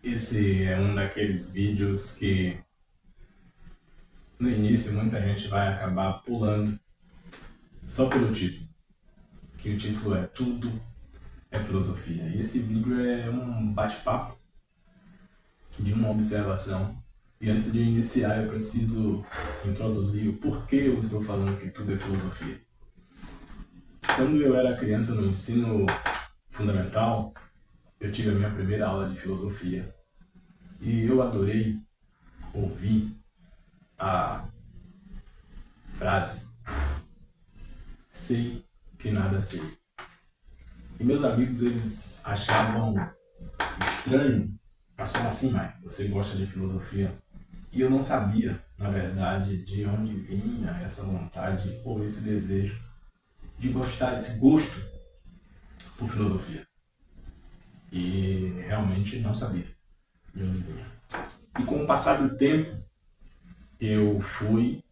Esse é um daqueles vídeos que no início muita gente vai acabar pulando só pelo título, que o título é Tudo é Filosofia. E esse vídeo é um bate-papo de uma observação. E antes de iniciar eu preciso introduzir o porquê eu estou falando que tudo é filosofia. Quando eu era criança no ensino fundamental, eu tive a minha primeira aula de filosofia. E eu adorei ouvir a frase: sei que nada sei. E meus amigos, eles achavam estranho, mas como assim, Mike? Você gosta de filosofia? E eu não sabia, na verdade, de onde vinha essa vontade ou esse desejo de gostar, esse gosto por filosofia. E realmente não sabia de onde vinha. E com o passar do tempo, eu fui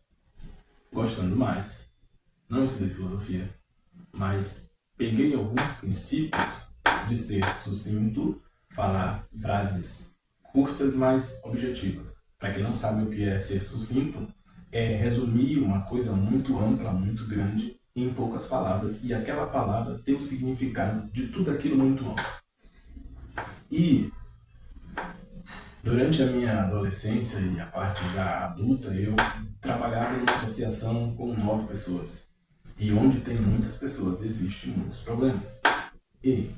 gostando mais. Não estudei filosofia, mas peguei alguns princípios de ser sucinto, falar frases curtas, mas objetivas. Para quem não sabe o que é ser sucinto, é resumir uma coisa muito ampla, muito grande, em poucas palavras, e aquela palavra ter o significado de tudo aquilo muito amplo. E durante a minha adolescência e a parte já adulta, eu trabalhava em uma associação com 9 pessoas. E onde tem muitas pessoas, existem muitos problemas. E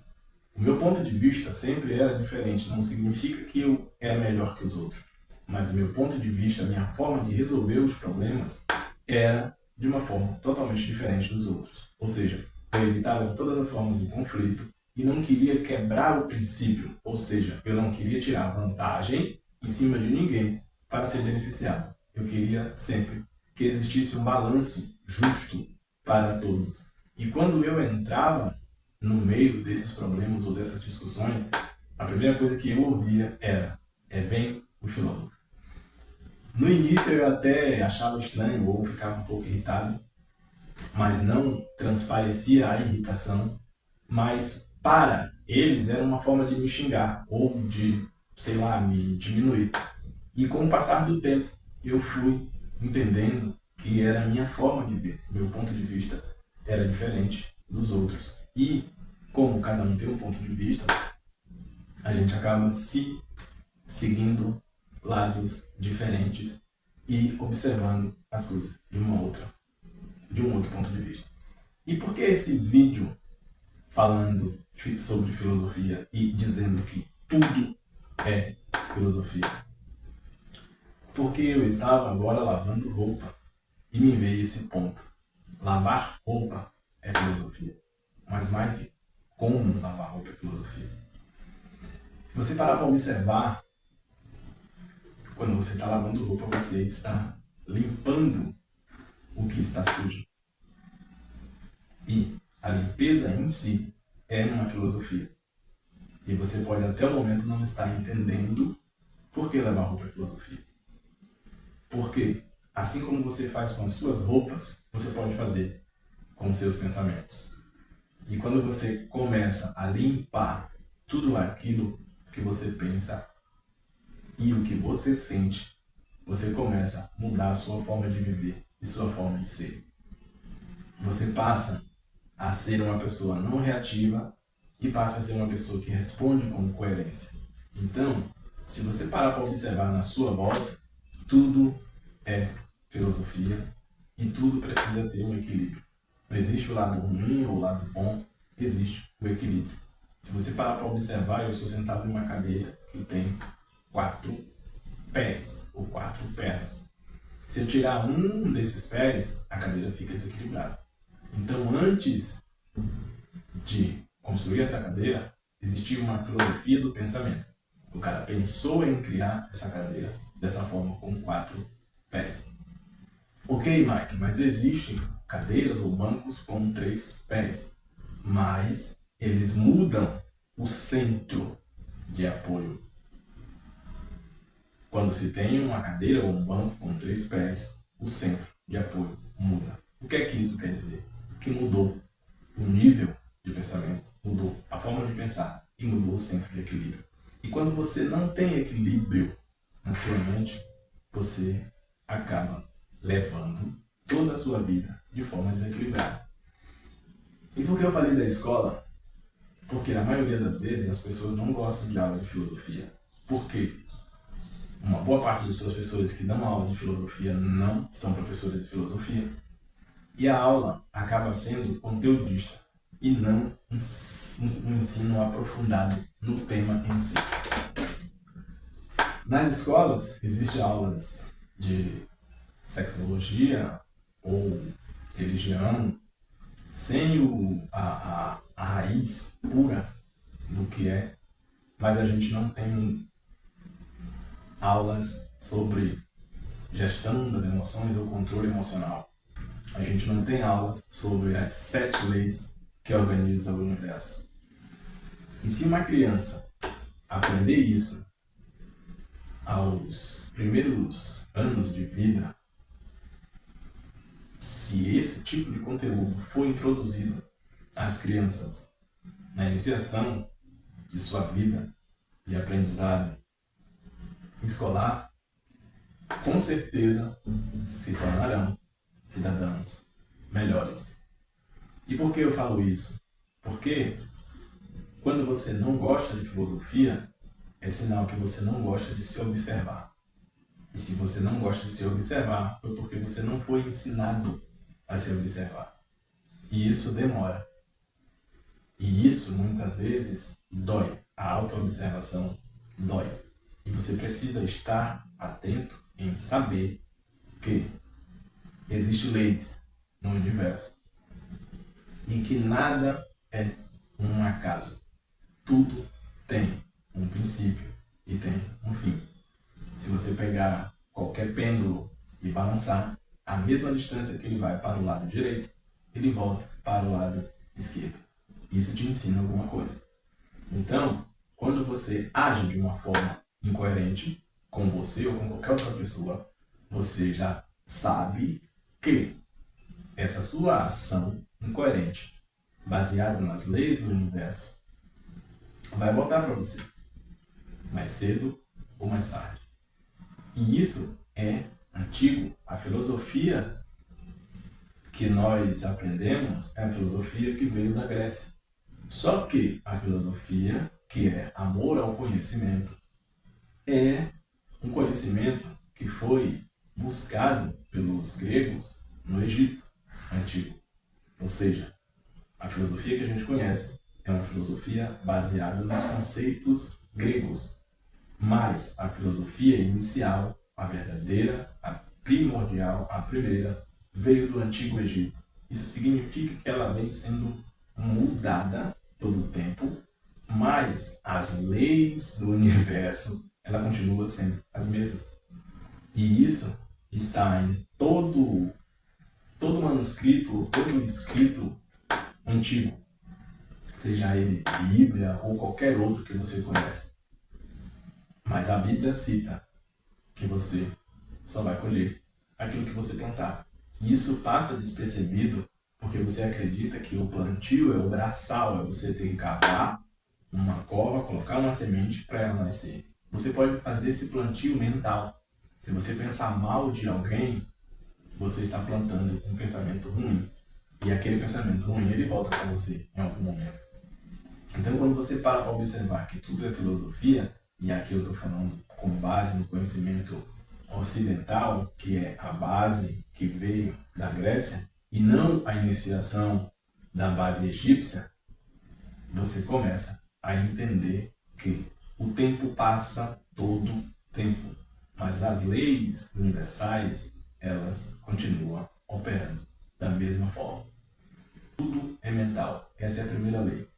o meu ponto de vista sempre era diferente. Não significa que eu era melhor que os outros. Mas o meu ponto de vista, a minha forma de resolver os problemas era de uma forma totalmente diferente dos outros. Ou seja, eu evitava todas as formas de conflito e não queria quebrar o princípio. Ou seja, eu não queria tirar vantagem em cima de ninguém para ser beneficiado. Eu queria sempre que existisse um balanço justo para todos. E quando eu entrava no meio desses problemas ou dessas discussões, a primeira coisa que eu ouvia era: vem o filósofo. No início eu até achava estranho ou ficava um pouco irritado, mas não transparecia a irritação, mas para eles era uma forma de me xingar ou de, sei lá, me diminuir. E com o passar do tempo eu fui entendendo que era a minha forma de ver, meu ponto de vista era diferente dos outros. E como cada um tem um ponto de vista, a gente acaba se seguindo lados diferentes e observando as coisas de um outro ponto de vista. E por que esse vídeo falando sobre filosofia e dizendo que tudo é filosofia? Porque eu estava agora lavando roupa e me veio esse ponto. Lavar roupa é filosofia. Mas, Mike, como lavar roupa é filosofia? Se você parar para observar, quando você está lavando roupa, você está limpando o que está sujo. E a limpeza em si é uma filosofia. E você pode até o momento não estar entendendo por que lavar roupa é filosofia. Porque, assim como você faz com as suas roupas, você pode fazer com os seus pensamentos. E quando você começa a limpar tudo aquilo que você pensa e o que você sente, você começa a mudar a sua forma de viver e sua forma de ser. Você passa a ser uma pessoa não reativa e passa a ser uma pessoa que responde com coerência. Então, se você parar para observar na sua volta, tudo é filosofia e tudo precisa ter um equilíbrio. Não existe o lado ruim ou o lado bom, existe o equilíbrio. Se você parar para observar, eu estou sentado em uma cadeira que tem 4 pés ou 4 pernas. Se eu tirar um desses pés, a cadeira fica desequilibrada. Então, antes de construir essa cadeira, existia uma filosofia do pensamento. O cara pensou em criar essa cadeira dessa forma, com 4 pés. Ok, Mike, mas existem cadeiras ou bancos com 3 pés, mas eles mudam o centro de apoio. Quando se tem uma cadeira ou um banco com 3 pés, o centro de apoio muda. O que é que isso quer dizer? Que mudou o nível de pensamento, mudou a forma de pensar e mudou o centro de equilíbrio. E quando você não tem equilíbrio na tua mente, você acaba levando toda a sua vida de forma desequilibrada. E por que eu falei da escola? Porque na maioria das vezes as pessoas não gostam de aula de filosofia. Por quê? Uma boa parte dos professores que dão aula de filosofia não são professores de filosofia. E a aula acaba sendo conteudista e não um ensino aprofundado no tema em si. Nas escolas existem aulas de sexologia ou religião sem a raiz pura do que é, mas a gente não tem aulas sobre gestão das emoções ou controle emocional. A gente não tem aulas sobre as 7 leis que organizam o universo. E se uma criança aprender isso aos primeiros anos de vida, se esse tipo de conteúdo for introduzido às crianças na iniciação de sua vida de aprendizado escolar, com certeza se tornarão cidadãos melhores. E por que eu falo isso? Porque quando você não gosta de filosofia, é sinal que você não gosta de se observar. E se você não gosta de se observar, foi porque você não foi ensinado a se observar. E isso demora. E isso, muitas vezes, dói. A autoobservação dói. E você precisa estar atento em saber que existem leis no universo e que nada é um acaso. Tudo tem um princípio e tem um fim. Se você pegar qualquer pêndulo e balançar, a mesma distância que ele vai para o lado direito, ele volta para o lado esquerdo. Isso te ensina alguma coisa. Então, quando você age de uma forma incoerente com você ou com qualquer outra pessoa, você já sabe que essa sua ação incoerente, baseada nas leis do universo, vai voltar para você, mais cedo ou mais tarde. E isso é antigo. A filosofia que nós aprendemos é a filosofia que veio da Grécia. Só que a filosofia, que é amor ao conhecimento, é um conhecimento que foi buscado pelos gregos no Egito antigo. Ou seja, a filosofia que a gente conhece é uma filosofia baseada nos conceitos gregos. Mas a filosofia inicial, a verdadeira, a primordial, a primeira, veio do Antigo Egito. Isso significa que ela vem sendo mudada todo o tempo, mas as leis do universo, ela continua sendo as mesmas. E isso está em todo manuscrito, todo escrito antigo, seja ele Bíblia ou qualquer outro que você conhece. Mas a Bíblia cita que você só vai colher aquilo que você plantar. E isso passa despercebido porque você acredita que o plantio é o braçal, é você ter que cavar uma cova, colocar uma semente para ela nascer. Você pode fazer esse plantio mental. Se você pensar mal de alguém, você está plantando um pensamento ruim. E aquele pensamento ruim, ele volta para você em algum momento. Então, quando você para observar que tudo é filosofia, e aqui eu estou falando com base no conhecimento ocidental, que é a base que veio da Grécia, e não a iniciação da base egípcia, você começa a entender que o tempo passa todo tempo, mas as leis universais, elas continuam operando da mesma forma. Tudo é mental. Essa é a primeira lei.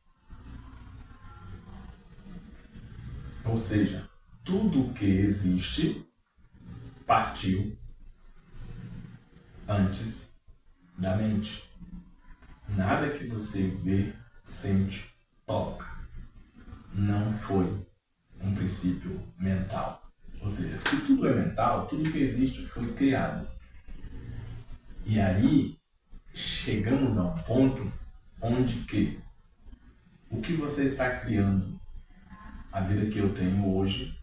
Ou seja, tudo que existe partiu antes da mente. Nada que você vê, sente, toca não foi um princípio mental. Ou seja, se tudo é mental, tudo que existe foi criado. E aí chegamos a um ponto onde que o que você está criando a vida que eu tenho hoje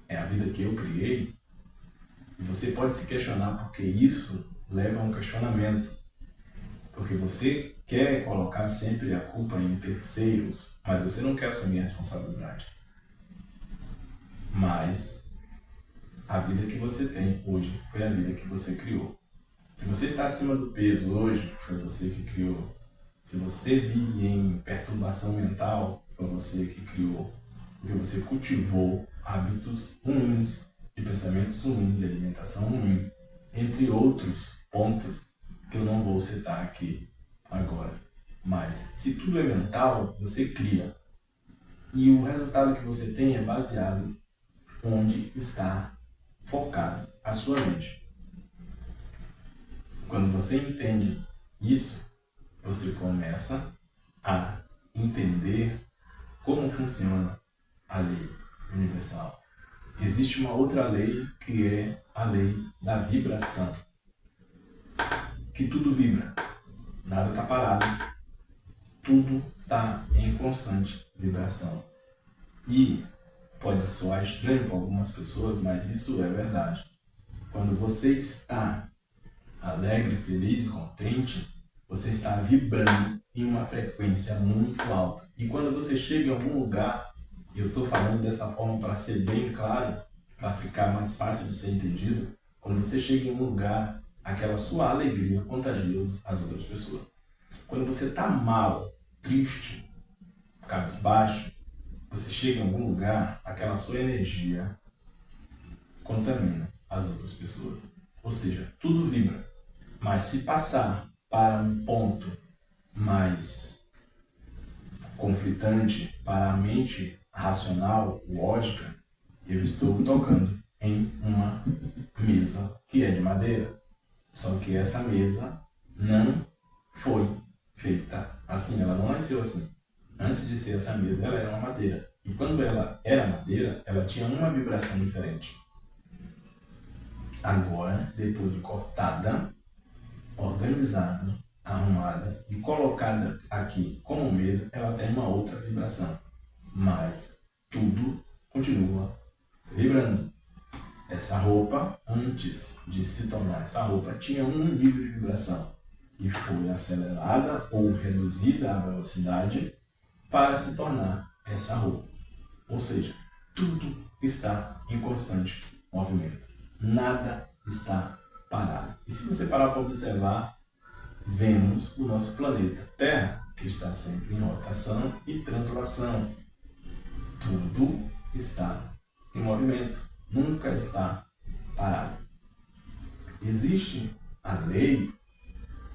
é a vida que eu criei. E você pode se questionar porque isso leva a um questionamento. Porque você quer colocar sempre a culpa em terceiros, mas você não quer assumir a responsabilidade. Mas a vida que você tem hoje foi a vida que você criou. Se você está acima do peso hoje, foi você que criou. Se você vive em perturbação mental, foi você que criou. Porque você cultivou hábitos ruins, de pensamentos ruins, de alimentação ruim, entre outros pontos que eu não vou citar aqui agora. Mas se tudo é mental, você cria. E o resultado que você tem é baseado onde está focado a sua mente. Quando você entende isso, você começa a entender como funciona a lei universal. Existe uma outra lei que é a lei da vibração. Que tudo vibra, nada está parado, tudo está em constante vibração. E pode soar estranho para algumas pessoas, mas isso é verdade. Quando você está alegre, feliz e contente, você está vibrando em uma frequência muito alta. E quando você chega em algum lugar, eu estou falando dessa forma para ser bem claro, para ficar mais fácil de ser entendido, quando você chega em um lugar, aquela sua alegria contagia as outras pessoas. Quando você está mal, triste, cabisbaixo, você chega em algum lugar, aquela sua energia contamina as outras pessoas. Ou seja, tudo vibra. Mas se passar para um ponto mais conflitante, para a mente racional, lógica, eu estou tocando em uma mesa que é de madeira. Só que essa mesa não foi feita assim, ela não nasceu assim. Antes de ser essa mesa, ela era uma madeira. E quando ela era madeira, ela tinha uma vibração diferente. Agora, depois de cortada, organizada, arrumada e colocada aqui como mesa, ela tem uma outra vibração. Mas tudo continua vibrando. Essa roupa, antes de se tornar essa roupa, tinha um nível de vibração e foi acelerada ou reduzida a velocidade para se tornar essa roupa. Ou seja, tudo está em constante movimento. Nada está parado. E se você parar para observar, vemos o nosso planeta Terra, que está sempre em rotação e translação. Tudo está em movimento, nunca está parado. Existe a lei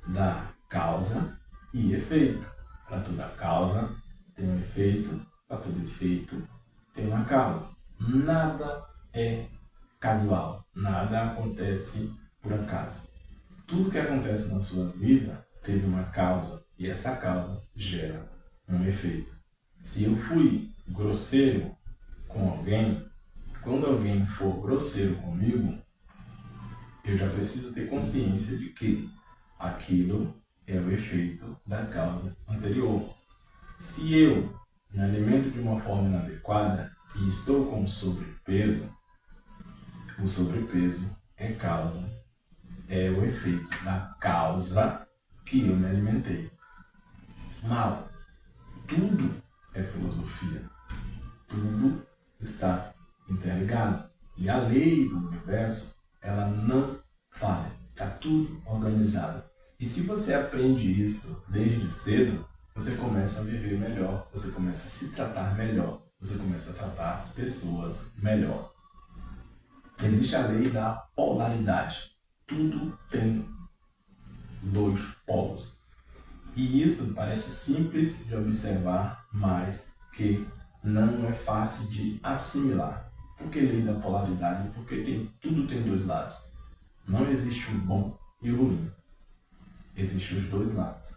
da causa e efeito. Para toda causa tem um efeito, para todo efeito tem uma causa. Nada é casual, nada acontece por acaso. Tudo que acontece na sua vida teve uma causa e essa causa gera um efeito. Se eu fui grosseiro com alguém, quando alguém for grosseiro comigo, eu já preciso ter consciência de que aquilo é o efeito da causa anterior. Se eu me alimento de uma forma inadequada e estou com sobrepeso, o sobrepeso é causa, é o efeito da causa que eu me alimentei. Mal, tudo é filosofia, tudo está interligado. E a lei do universo, ela não falha, está tudo organizado. E se você aprende isso desde cedo, você começa a viver melhor, você começa a se tratar melhor, você começa a tratar as pessoas melhor. Existe a lei da polaridade. Tudo tem dois polos. E isso parece simples de observar, mas que não é fácil de assimilar. Por que lei da polaridade? Porque tudo tem dois lados. Não existe o bom e o ruim. Existem os dois lados.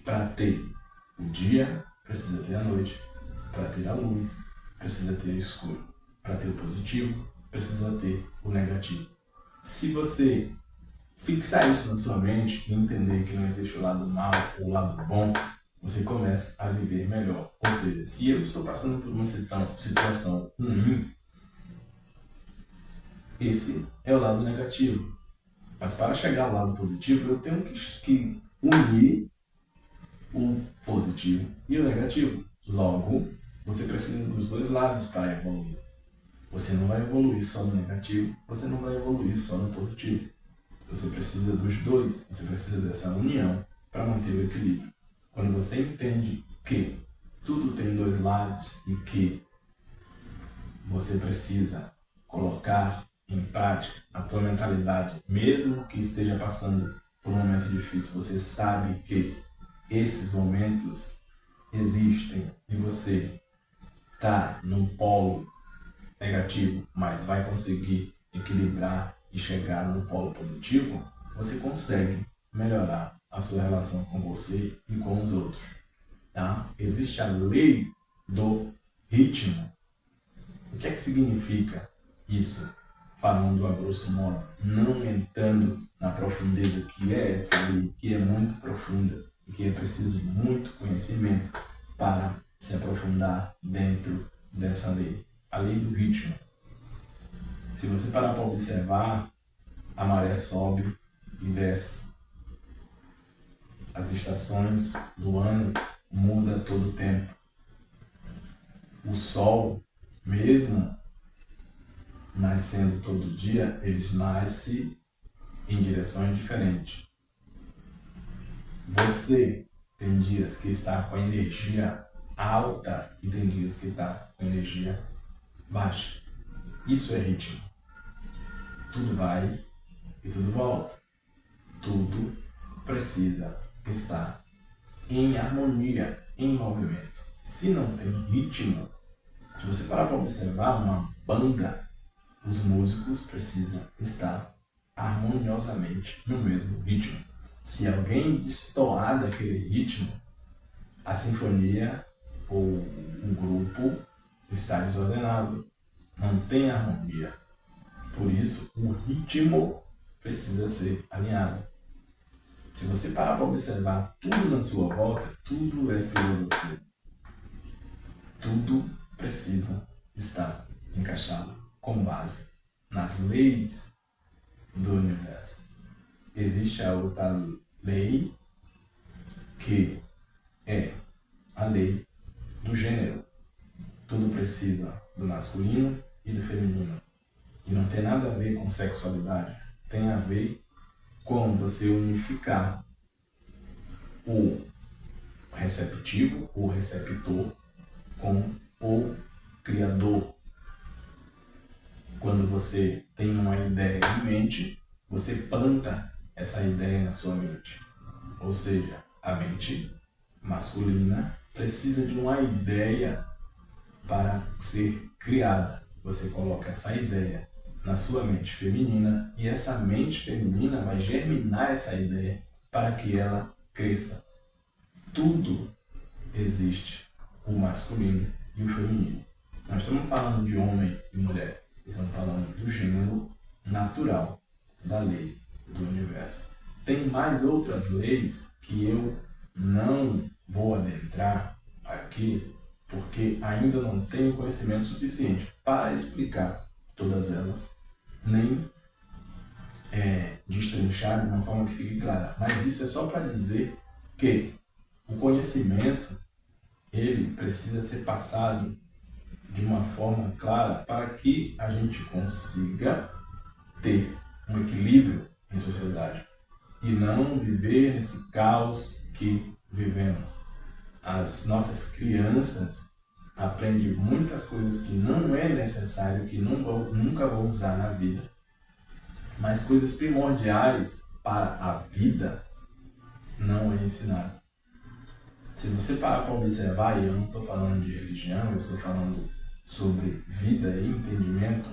Para ter o dia, precisa ter a noite. Para ter a luz, precisa ter o escuro. Para ter o positivo, precisa ter o negativo. Se você fixar isso na sua mente e entender que não existe o lado mal ou o lado bom, você começa a viver melhor. Ou seja, se eu estou passando por uma situação ruim, esse é o lado negativo. Mas para chegar ao lado positivo, eu tenho que unir o positivo e o negativo. Logo, você precisa dos dois lados para evoluir. Você não vai evoluir só no negativo, você não vai evoluir só no positivo. Você precisa dos dois, você precisa dessa união para manter o equilíbrio. Quando você entende que tudo tem dois lados e que você precisa colocar em prática a tua mentalidade, mesmo que esteja passando por um momento difícil, você sabe que esses momentos existem e você está num polo negativo, mas vai conseguir equilibrar e chegar no polo positivo, você consegue melhorar a sua relação com você e com os outros. Tá? Existe a lei do ritmo. O que é que significa isso? Falando a grosso modo, não entrando na profundeza que é essa lei, que é muito profunda e que é preciso muito conhecimento para se aprofundar dentro dessa lei. A lei do ritmo. Se você parar para observar, a maré sobe e desce. As estações do ano mudam todo o tempo. O sol, mesmo nascendo todo dia, eles nascem em direções diferentes. Você tem dias que está com a energia alta e tem dias que está com a energia baixa. Isso é ritmo. Tudo vai e tudo volta. Tudo precisa estar em harmonia, em movimento. Se não tem ritmo, se você parar para observar uma banda, os músicos precisam estar harmoniosamente no mesmo ritmo. Se alguém destoar daquele ritmo, a sinfonia ou o grupo está desordenado, não tem harmonia. Por isso, o ritmo precisa ser alinhado. Se você parar para observar tudo na sua volta, tudo é filosofia. Tudo precisa estar encaixado com base nas leis do universo. Existe a outra lei que é a lei do gênero. Tudo precisa do masculino e do feminino. E não tem nada a ver com sexualidade. Tem a ver com você unificar o receptivo, o receptor, com o criador. Quando você tem uma ideia em mente, você planta essa ideia na sua mente. Ou seja, a mente masculina precisa de uma ideia para ser criada. Você coloca essa ideia na sua mente feminina e essa mente feminina vai germinar essa ideia para que ela cresça. Tudo existe, o masculino e o feminino. Nós estamos falando de homem e mulher, estamos falando do gênero natural da lei do universo. Tem mais outras leis que eu não vou adentrar aqui, porque ainda não tenho conhecimento suficiente para explicar todas elas, nem destrinchar de uma forma que fique clara. Mas isso é só para dizer que o conhecimento ele precisa ser passado de uma forma clara para que a gente consiga ter um equilíbrio em sociedade e não viver nesse caos que vivemos. As nossas crianças aprendem muitas coisas que não é necessário, que nunca vão usar na vida, mas coisas primordiais para a vida não é ensinado. Se você parar para observar, e eu não estou falando de religião, eu estou falando sobre vida e entendimento,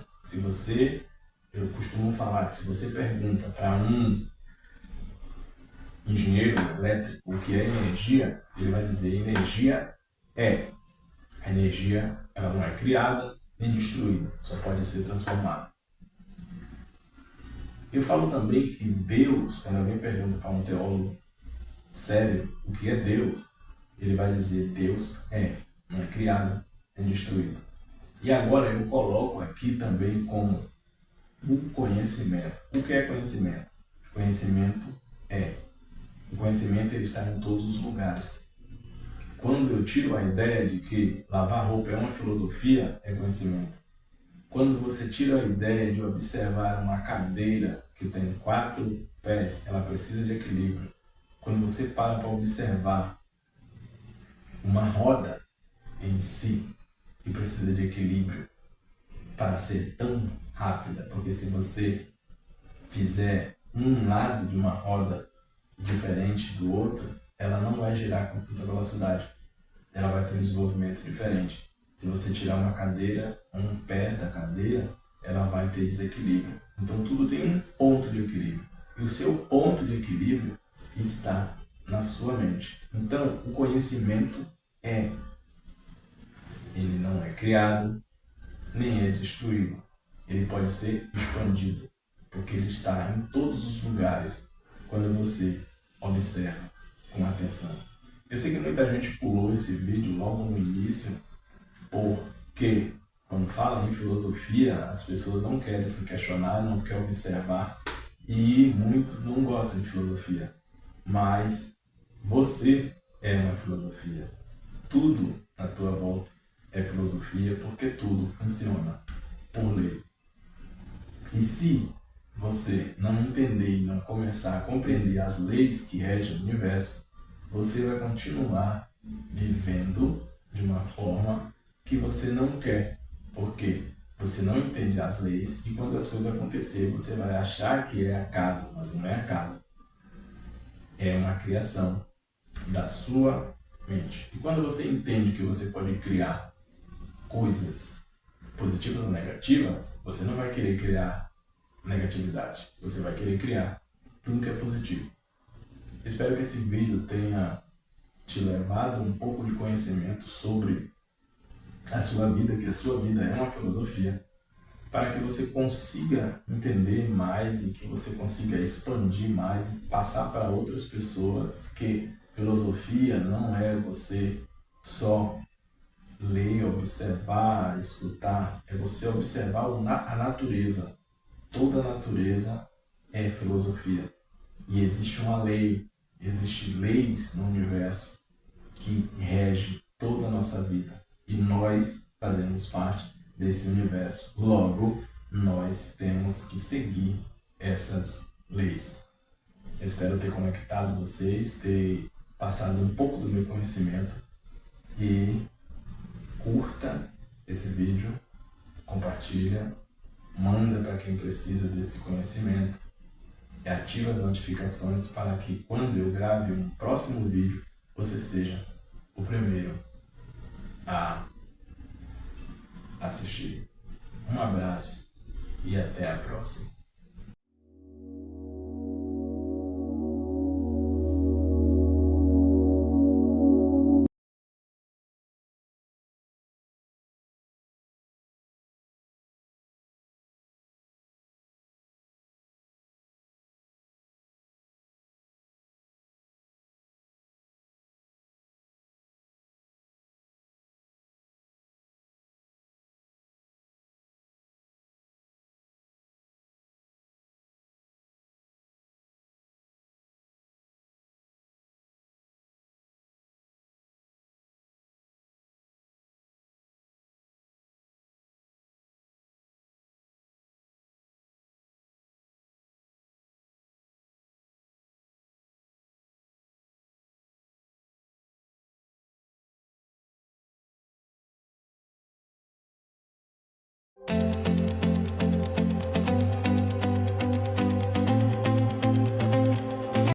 eu costumo falar que se você pergunta para um engenheiro elétrico o que é energia, ele vai dizer energia é. A energia ela não é criada nem destruída, só pode ser transformada. Eu falo também que Deus, quando alguém pergunta para um teólogo sério o que é Deus, ele vai dizer Deus não é criado, é destruído. E agora eu coloco aqui também como o conhecimento. O que é conhecimento? O conhecimento ele está em todos os lugares. Quando eu tiro a ideia de que lavar roupa é uma filosofia, é conhecimento. Quando você tira a ideia de observar uma cadeira que tem 4 pés, ela precisa de equilíbrio. Quando você para observar uma roda em si, que precisa de equilíbrio para ser tão rápida, porque se você fizer um lado de uma roda diferente do outro, ela não vai girar com tanta velocidade. Ela vai ter um desenvolvimento diferente. Se você tirar uma cadeira, um pé da cadeira, ela vai ter desequilíbrio. Então tudo tem um ponto de equilíbrio. E o seu ponto de equilíbrio está na sua mente. Então o conhecimento ele não é criado, nem é destruído. Ele pode ser expandido, porque ele está em todos os lugares quando você observa com atenção. Eu sei que muita gente pulou esse vídeo logo no início, porque quando falam em filosofia, as pessoas não querem se questionar, não querem observar, e muitos não gostam de filosofia. Mas você é uma filosofia. Tudo à tua volta é filosofia, porque tudo funciona por lei. E se você não entender e não começar a compreender as leis que regem o universo, você vai continuar vivendo de uma forma que você não quer, porque você não entende as leis e quando as coisas acontecerem você vai achar que é acaso, mas não é acaso. É uma criação da sua mente. E quando você entende que você pode criar coisas positivas ou negativas, você não vai querer criar negatividade. Você vai querer criar tudo que é positivo. Espero que esse vídeo tenha te levado um pouco de conhecimento sobre a sua vida, que a sua vida é uma filosofia, para que você consiga entender mais e que você consiga expandir mais e passar para outras pessoas que filosofia não é você só ler, observar, escutar, é você observar a natureza. Toda a natureza é filosofia. E existe uma lei, existem leis no universo que regem toda a nossa vida. E nós fazemos parte desse universo. Logo, nós temos que seguir essas leis. Eu espero ter conectado vocês, ter passado um pouco do meu conhecimento e curta esse vídeo, compartilha, manda para quem precisa desse conhecimento e ativa as notificações para que quando eu grave um próximo vídeo, você seja o primeiro a assistir. Um abraço e até a próxima.